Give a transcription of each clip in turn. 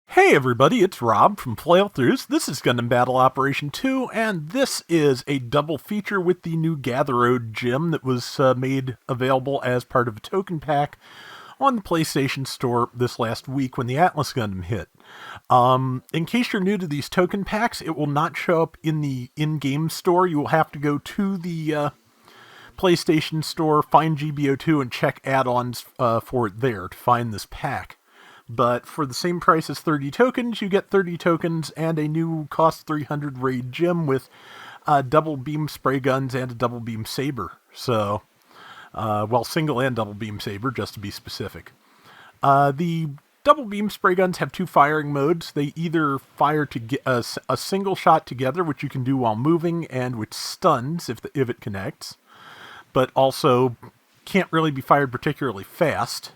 Hey everybody, it's Rob from Flailthroughs. This is Gundam Battle Operation 2, and this is a double feature with the new Gatheroad gem that was made available as part of a token pack on the PlayStation Store this last week when the Atlas Gundam hit. In case you're new to these token packs, it will not show up in the in-game store. You will have to go to the PlayStation Store, find GBO2, and check add-ons for it there to find this pack. But for the same price as 30 tokens, you get 30 tokens and a new cost 300 raid gem with double beam spray guns and a double beam saber. So, single and double beam saber, just to be specific. The double beam spray guns have two firing modes. They either fire to get a single shot together, which you can do while moving, and which stuns if it connects, but also can't really be fired particularly fast.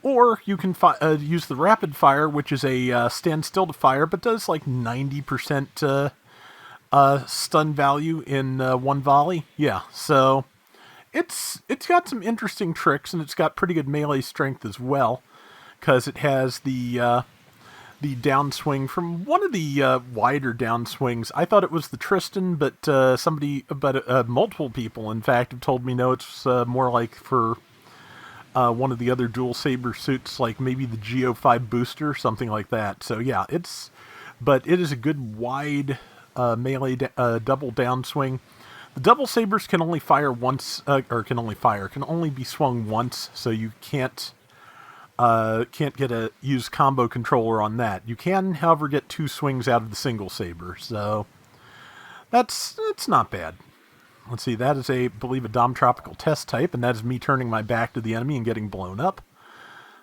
Or you can use the rapid fire, which is a stand still to fire, but does like 90% stun value in one volley. Yeah, so it's got some interesting tricks, and it's got pretty good melee strength as well, because it has the downswing from one of the wider downswings. I thought it was the Tristan, but multiple people, in fact, have told me no, it's more like for one of the other dual saber suits, like maybe the GO5 booster, something like that. So yeah, it is a good wide melee double downswing. The double sabers can only fire once, can only be swung once, so you can't get a use combo controller on that. You can, however, get two swings out of the single saber, so that's not bad. Let's see, that is I believe a Dom Tropical test type, and that is me turning my back to the enemy and getting blown up.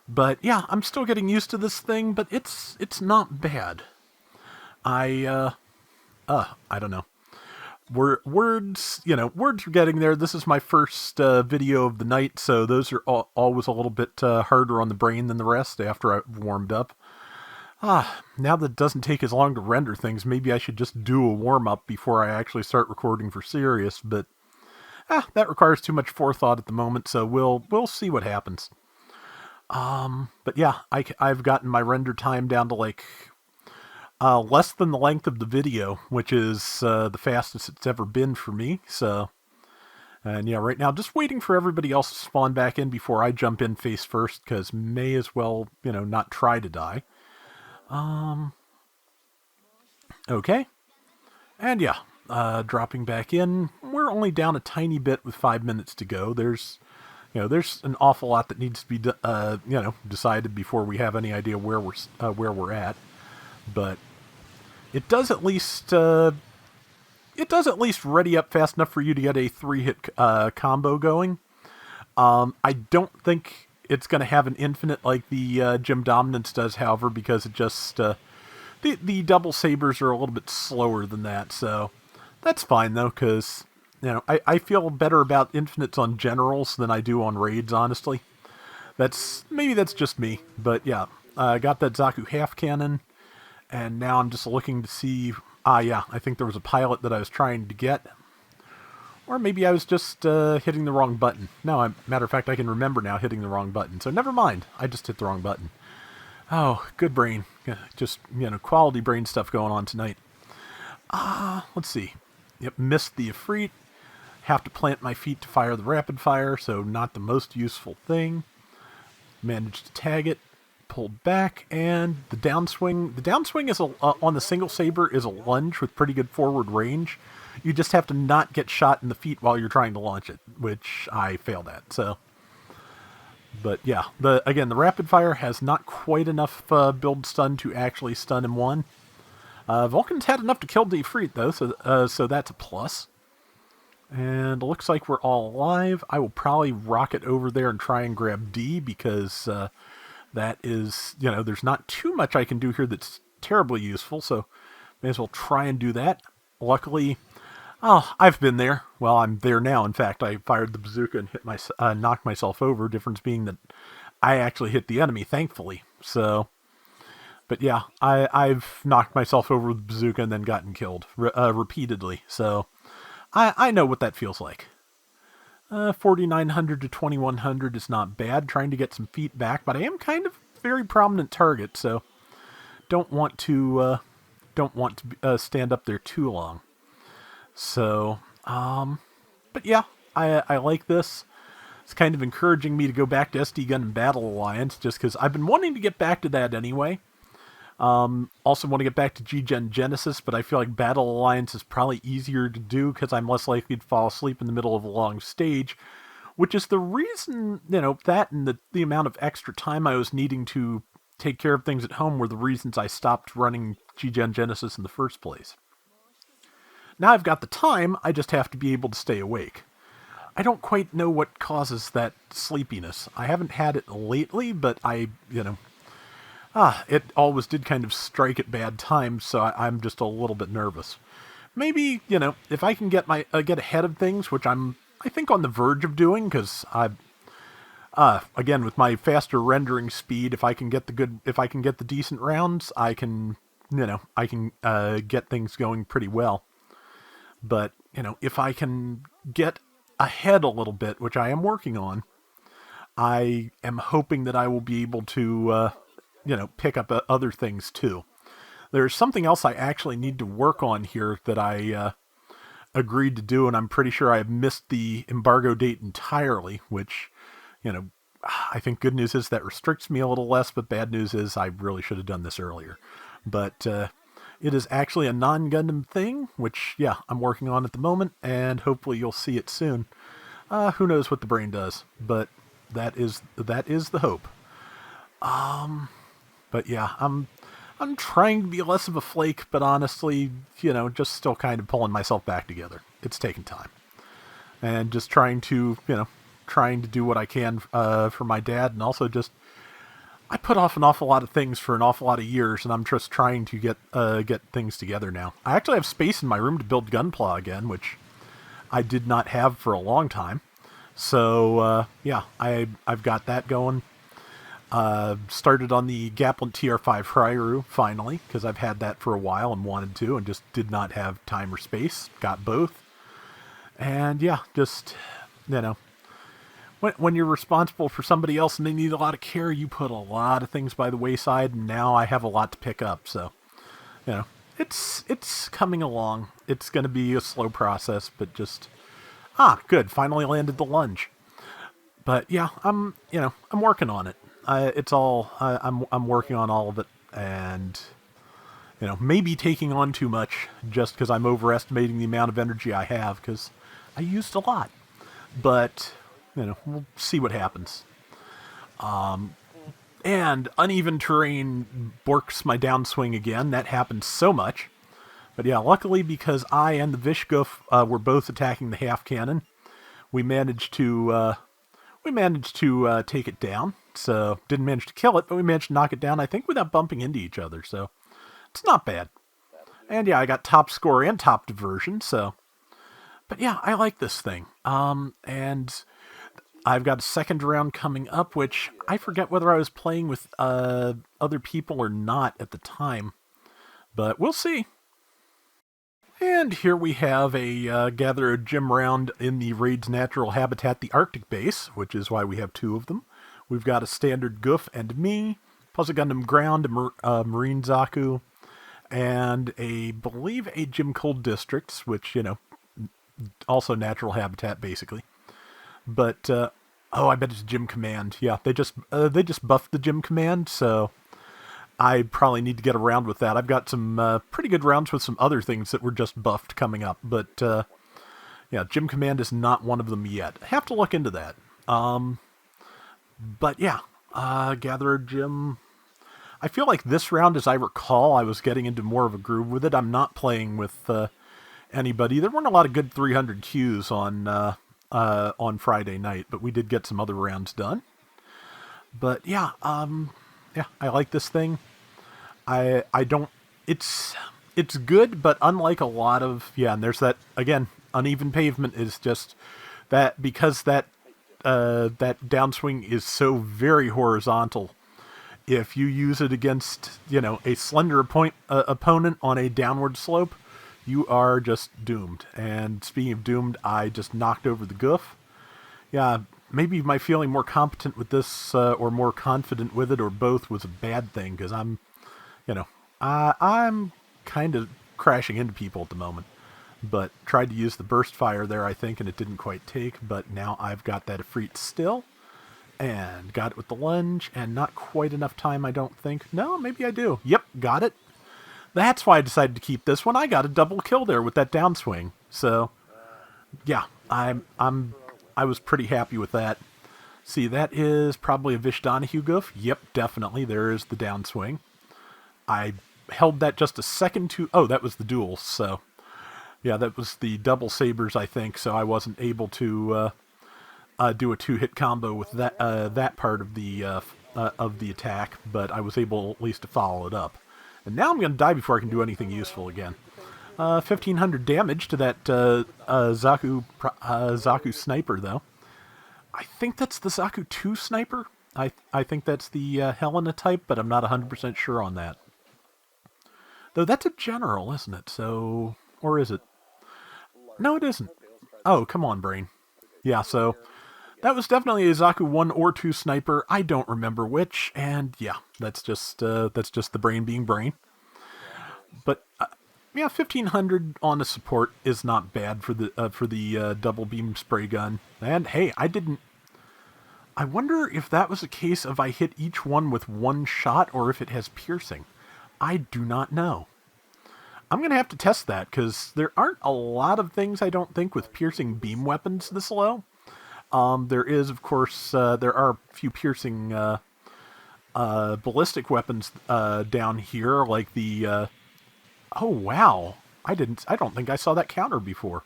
But yeah, I'm still getting used to this thing, but it's not bad. I don't know. Words are getting there. This is my first video of the night, so those are always a little bit harder on the brain than the rest after I've warmed up. Now that it doesn't take as long to render things, maybe I should just do a warm-up before I actually start recording for serious, but that requires too much forethought at the moment, so we'll see what happens. But yeah, I've gotten my render time down to like less than the length of the video, which is the fastest it's ever been for me, so... And yeah, right now, just waiting for everybody else to spawn back in before I jump in face first, because may as well, not try to die. Okay. And yeah, dropping back in. We're only down a tiny bit with 5 minutes to go. There's an awful lot that needs to be, decided before we have any idea where we're at. But it does at least ready up fast enough for you to get a 3-hit combo going. I don't think it's going to have an infinite like the Gem Dominance does, however, because it just the double sabers are a little bit slower than that. So that's fine though, because I feel better about infinites on generals than I do on raids. Honestly, maybe that's just me, but yeah, I got that Zaku half cannon, and now I'm just looking to see. Yeah, I think there was a pilot that I was trying to get. Or maybe I was just hitting the wrong button. No, matter of fact, I can remember now hitting the wrong button. So never mind. I just hit the wrong button. Oh, good brain. Just, quality brain stuff going on tonight. Let's see. Yep, missed the Ifrit. Have to plant my feet to fire the rapid fire, so not the most useful thing. Managed to tag it. Pulled back, and the downswing. The downswing is on the single saber is a lunge with pretty good forward range. You just have to not get shot in the feet while you're trying to launch it, which I failed at. So, but yeah, the rapid fire has not quite enough build stun to actually stun him one. Vulcan's had enough to kill the Ifrit though, so that's a plus. And it looks like we're all alive. I will probably rocket over there and try and grab D because that is, there's not too much I can do here that's terribly useful, so may as well try and do that. Luckily, I've been there. Well, I'm there now. In fact, I fired the bazooka and knocked myself over. Difference being that I actually hit the enemy, thankfully. So, but yeah, I've knocked myself over with the bazooka and then gotten killed repeatedly. So, I know what that feels like. 4,900 to 2,100 is not bad. Trying to get some feet back, but I am kind of very prominent target, so don't want to stand up there too long. So, but yeah, I like this. It's kind of encouraging me to go back to SD Gundam Battle Alliance, just because I've been wanting to get back to that anyway. Also want to get back to G-Gen Genesis, but I feel like Battle Alliance is probably easier to do because I'm less likely to fall asleep in the middle of a long stage, which is the reason, that and the amount of extra time I was needing to take care of things at home were the reasons I stopped running G-Gen Genesis in the first place. Now I've got the time, I just have to be able to stay awake. I don't quite know what causes that sleepiness. I haven't had it lately, but it always did kind of strike at bad times, so I'm just a little bit nervous. Maybe, if I can get ahead of things, which I think on the verge of doing, because again, with my faster rendering speed, if I can get the decent rounds, I can get things going pretty well. But, if I can get ahead a little bit, which I am working on, I am hoping that I will be able to, pick up other things too. There's something else I actually need to work on here that I agreed to do, and I'm pretty sure I have missed the embargo date entirely, which, I think good news is that restricts me a little less, but bad news is I really should have done this earlier. But it is actually a non-Gundam thing, which, yeah, I'm working on at the moment, and hopefully you'll see it soon. Who knows what the brain does, but that is the hope. But yeah, I'm trying to be less of a flake, but honestly, just still kind of pulling myself back together. It's taking time. And just trying to do what I can for my dad, and also just, I put off an awful lot of things for an awful lot of years, and I'm just trying to get things together now. I actually have space in my room to build Gunpla again, which I did not have for a long time. So, yeah, I've got that going. Started on the Gaplant TR5 Fryaru, finally, because I've had that for a while and wanted to, and just did not have time or space. Got both. And yeah, just, when you're responsible for somebody else and they need a lot of care, you put a lot of things by the wayside, and now I have a lot to pick up, so, it's coming along. It's going to be a slow process, but just, good, finally landed the lunge. But yeah, I'm working on it. I'm working on all of it, and, maybe taking on too much just because I'm overestimating the amount of energy I have, because I used a lot. But, we'll see what happens. And uneven terrain borks my downswing again. That happens so much. But yeah, luckily, because I and the Vishgoof were both attacking the half cannon, we managed to take it down. So, didn't manage to kill it, but we managed to knock it down, I think, without bumping into each other. So, it's not bad. And yeah, I got top score and top diversion, so. But yeah, I like this thing. And I've got a second round coming up, which I forget whether I was playing with other people or not at the time. But we'll see. And here we have a Gatheroad gym round in the Raid's natural habitat, the Arctic base, which is why we have two of them. We've got a standard Goof and me, plus a Gundam Ground, a Marine Zaku, and believe a Gym Cold Districts, which, also natural habitat, basically. But, I bet it's Gym Command. Yeah, they just buffed the Gym Command, so I probably need to get around with that. I've got some pretty good rounds with some other things that were just buffed coming up, but, yeah, Gym Command is not one of them yet. I have to look into that. But yeah, Gatheroad Gym. I feel like this round, as I recall, I was getting into more of a groove with it. I'm not playing with anybody. There weren't a lot of good 300 Qs on Friday night, but we did get some other rounds done. But yeah, I like this thing. I don't. It's good, but unlike a lot of, and there's that again. Uneven pavement is just that, because that downswing is so very horizontal. If you use it against, a slender opponent on a downward slope, you are just doomed. And speaking of doomed, I just knocked over the Goof. Yeah, maybe my feeling more competent with this, or more confident with it, or both, was a bad thing, because I'm, I'm kind of crashing into people at the moment, but tried to use the burst fire there, I think, and it didn't quite take, but now I've got that Efreet still, and got it with the lunge, and not quite enough time, I don't think. No, maybe I do. Yep, got it. That's why I decided to keep this one. I got a double kill there with that downswing. So, yeah, I was pretty happy with that. See, that is probably a Vish Donahue goof. Yep, definitely. There is the downswing. I held that just a second to... Oh, that was the duel, so... Yeah, that was the double sabers, I think, so I wasn't able to do a two-hit combo with that part of the attack, but I was able at least to follow it up. And now I'm going to die before I can do anything useful again. 1,500 damage to that Zaku sniper, though. I think that's the Zaku 2 sniper. I think that's the Helena type, but I'm not 100% sure on that. Though that's a general, isn't it? So... Or is it? No, it isn't. Oh, come on, brain. Yeah, so... That was definitely a Zaku 1 or 2 sniper. I don't remember which, and yeah, that's just the brain being brain. But yeah, 1,500 on a support is not bad for the double beam spray gun. And hey, I wonder if that was a case of I hit each one with one shot or if it has piercing. I do not know. I'm going to have to test that because there aren't a lot of things, I don't think, with piercing beam weapons this low. There is, of course, there are a few piercing ballistic weapons down here, like the... oh, wow. I don't think I saw that counter before.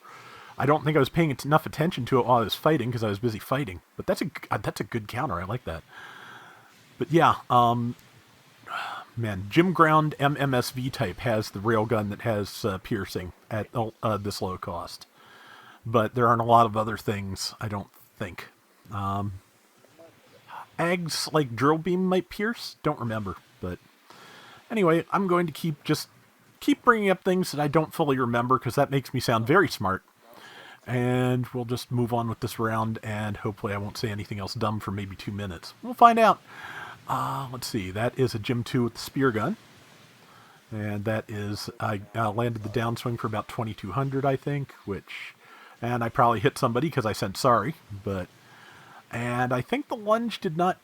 I don't think I was paying enough attention to it while I was fighting, because I was busy fighting. But that's a good counter. I like that. But yeah, man, Gym Ground MMSV type has the railgun that has piercing at this low cost. But there aren't a lot of other things, I don't think. Ags like drill beam might pierce? Don't remember. But anyway, I'm going to keep bringing up things that I don't fully remember because that makes me sound very smart. And we'll just move on with this round, and hopefully I won't say anything else dumb for maybe 2 minutes. We'll find out. Let's see. That is a Gym 2 with the spear gun. And that is... I landed the downswing for about 2,200, I think, which... And I probably hit somebody because I said sorry, but... And I think the lunge did not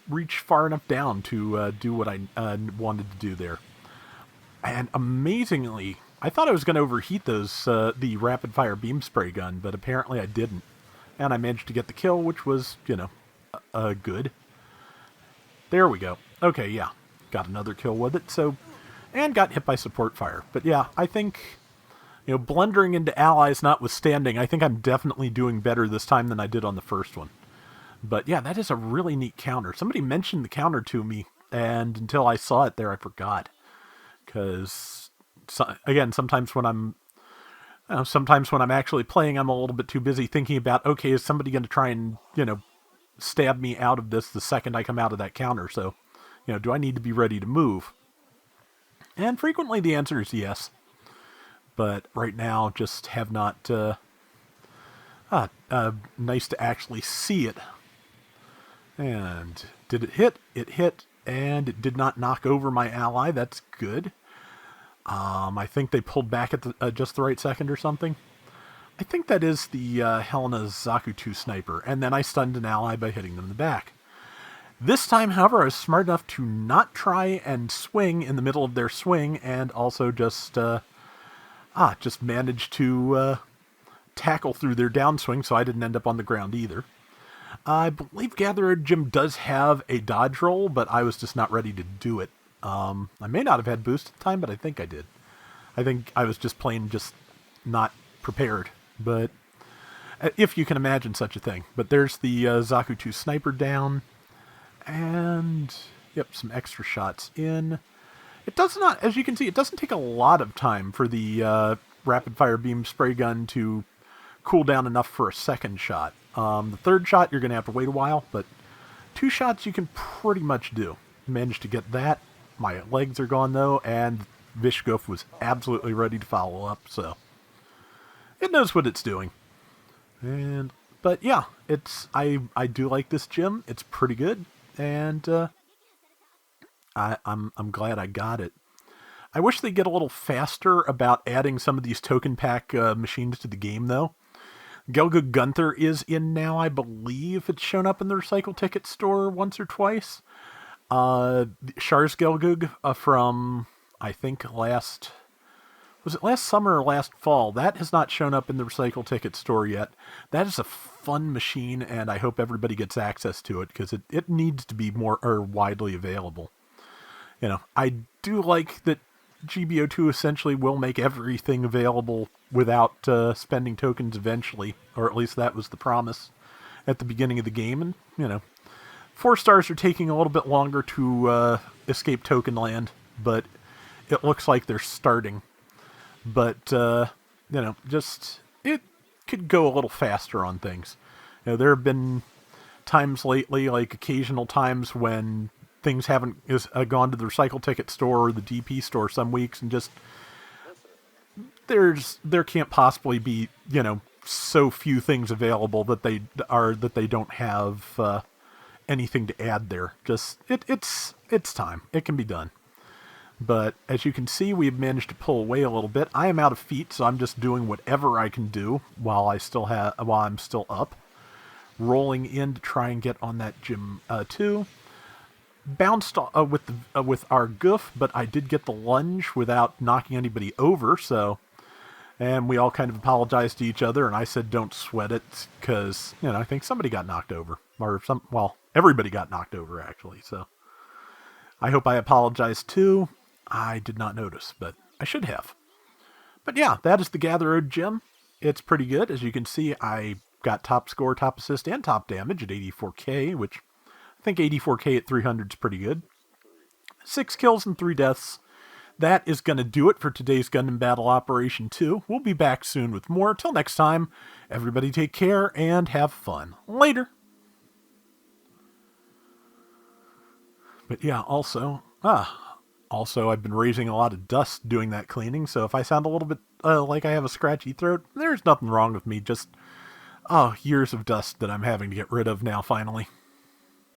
reach far enough down to do what I wanted to do there. And amazingly, I thought I was going to overheat the rapid-fire beam spray gun, but apparently I didn't. And I managed to get the kill, which was, good. There we go. Okay, yeah. Got another kill with it, so... And got hit by support fire. But yeah, I think... blundering into allies notwithstanding, I think I'm definitely doing better this time than I did on the first one. But yeah, that is a really neat counter. Somebody mentioned the counter to me, and until I saw it there, I forgot. Because, again, sometimes when I'm actually playing, I'm a little bit too busy thinking about, okay, is somebody going to try and, stab me out of this the second I come out of that counter? So, do I need to be ready to move? And frequently the answer is yes. But right now, just have not... nice to actually see it. And did it hit? It hit, and it did not knock over my ally. That's good. I think they pulled back at just the right second or something. I think that is the Helena's Zaku 2 sniper. And then I stunned an ally by hitting them in the back. This time, however, I was smart enough to not try and swing in the middle of their swing, and also just managed to tackle through their downswing, so I didn't end up on the ground either. I believe Gatheroad Gym does have a dodge roll, but I was just not ready to do it. I may not have had boost at the time, but I think I did. I think I was just plain not prepared, but if you can imagine such a thing. But there's the Zaku 2 sniper down, and yep, some extra shots in. It does not, as you can see, it doesn't take a lot of time for the rapid-fire beam spray gun to cool down enough for a second shot. The third shot, you're going to have to wait a while, but 2 shots you can pretty much do. Managed to get that. My legs are gone, though, and Vishgoof was absolutely ready to follow up, so it knows what it's doing. But yeah, I do like this gym. It's pretty good, and I'm glad I got it. I wish they'd get a little faster about adding some of these token pack machines to the game, though. Gelgoog Gunther is in now, I believe. It's shown up in the recycle ticket store once or twice. Shars Gelgoog from, I think, was it last summer or last fall? That has not shown up in the recycle ticket store yet. That is a fun machine, and I hope everybody gets access to it because it needs to be more or widely available. I do like that GBO2 essentially will make everything available without spending tokens eventually, or at least that was the promise at the beginning of the game. And 4 stars are taking a little bit longer to escape token land, but it looks like they're starting. But just it could go a little faster on things. There have been times lately, like occasional times when things haven't gone to the recycle ticket store or the DP store some weeks, and just there can't possibly be so few things available that they don't have anything to add there. Just it's time. It can be done. But as you can see, we've managed to pull away a little bit. I am out of feet, so I'm just doing whatever I can do while I'm still up. Rolling in to try and get on that gym 2. Bounced with our goof, but I did get the lunge without knocking anybody over. And we all kind of apologized to each other, and I said, "Don't sweat it," because I think somebody got knocked over, or everybody got knocked over actually. So I hope I apologized too. I did not notice, but I should have. But yeah, that is the Gatheroad gym. It's pretty good. As you can see, I got top score, top assist, and top damage at 84k, which I think 84k at 300 is pretty good. 6 kills and 3 deaths. That is going to do it for today's Gundam Battle Operation 2. We'll be back soon with more. Till next time, everybody take care and have fun. Later. But yeah, also, I've been raising a lot of dust doing that cleaning, so if I sound a little bit like I have a scratchy throat, there's nothing wrong with me, just years of dust that I'm having to get rid of now, finally.